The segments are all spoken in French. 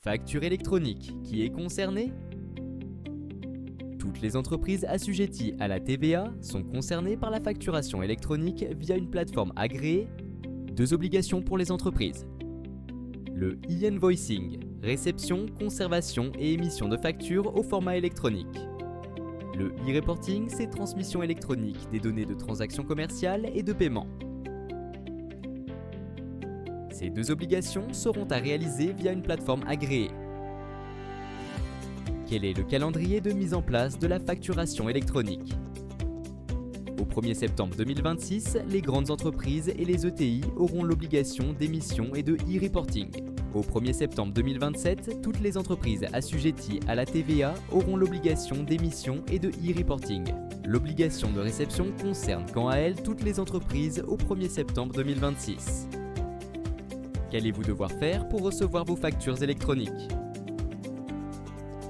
Facture électronique, qui est concernée? Toutes les entreprises assujetties à la TVA sont concernées par la facturation électronique via une plateforme agréée. Deux obligations pour les entreprises. Le e-invoicing, réception, conservation et émission de factures au format électronique. Le e-reporting, c'est transmission électronique des données de transactions commerciales et de paiement. Ces deux obligations seront à réaliser via une plateforme agréée. Quel est le calendrier de mise en place de la facturation électronique? Au 1er septembre 2026, les grandes entreprises et les ETI auront l'obligation d'émission et de e-reporting. Au 1er septembre 2027, toutes les entreprises assujetties à la TVA auront l'obligation d'émission et de e-reporting. L'obligation de réception concerne quant à elle toutes les entreprises au 1er septembre 2026. Qu'allez-vous devoir faire pour recevoir vos factures électroniques?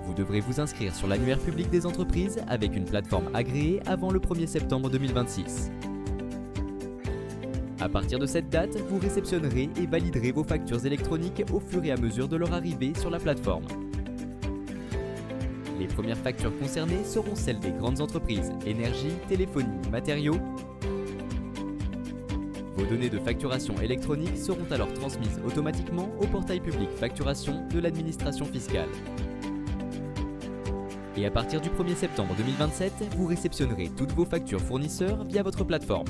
Vous devrez vous inscrire sur l'annuaire public des entreprises avec une plateforme agréée avant le 1er septembre 2026. À partir de cette date, vous réceptionnerez et validerez vos factures électroniques au fur et à mesure de leur arrivée sur la plateforme. Les premières factures concernées seront celles des grandes entreprises énergie, téléphonie, matériaux. Vos données de facturation électronique seront alors transmises automatiquement au portail public facturation de l'administration fiscale. Et à partir du 1er septembre 2027, vous réceptionnerez toutes vos factures fournisseurs via votre plateforme.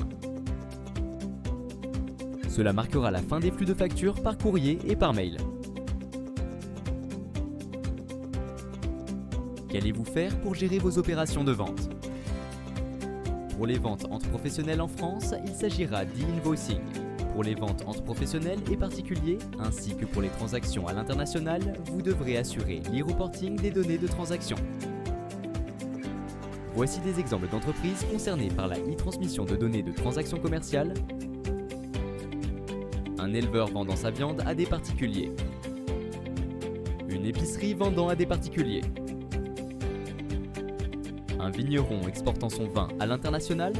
Cela marquera la fin des flux de factures par courrier et par mail. Qu'allez-vous faire pour gérer vos opérations de vente? Pour les ventes entre professionnels en France, il s'agira d'e-invoicing. Pour les ventes entre professionnels et particuliers, ainsi que pour les transactions à l'international, vous devrez assurer l'e-reporting des données de transaction. Voici des exemples d'entreprises concernées par la e-transmission de données de transactions commerciales. Un éleveur vendant sa viande à des particuliers. Une épicerie vendant à des particuliers. Un vigneron exportant son vin à l'international.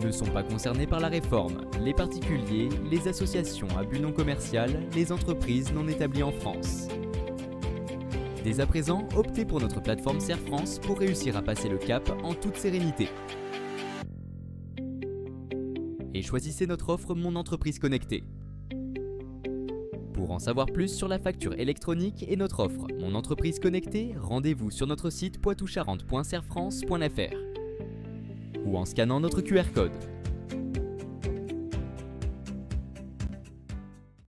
Ne sont pas concernés par la réforme les particuliers, les associations à but non commercial, les entreprises non établies en France. Dès à présent, optez pour notre plateforme Serre France pour réussir à passer le cap en toute sérénité. Et choisissez notre offre Mon entreprise connectée. Pour en savoir plus sur la facture électronique et notre offre Mon entreprise connectée, rendez-vous sur notre site poitoucharentes.serrefrance.fr ou en scannant notre QR code.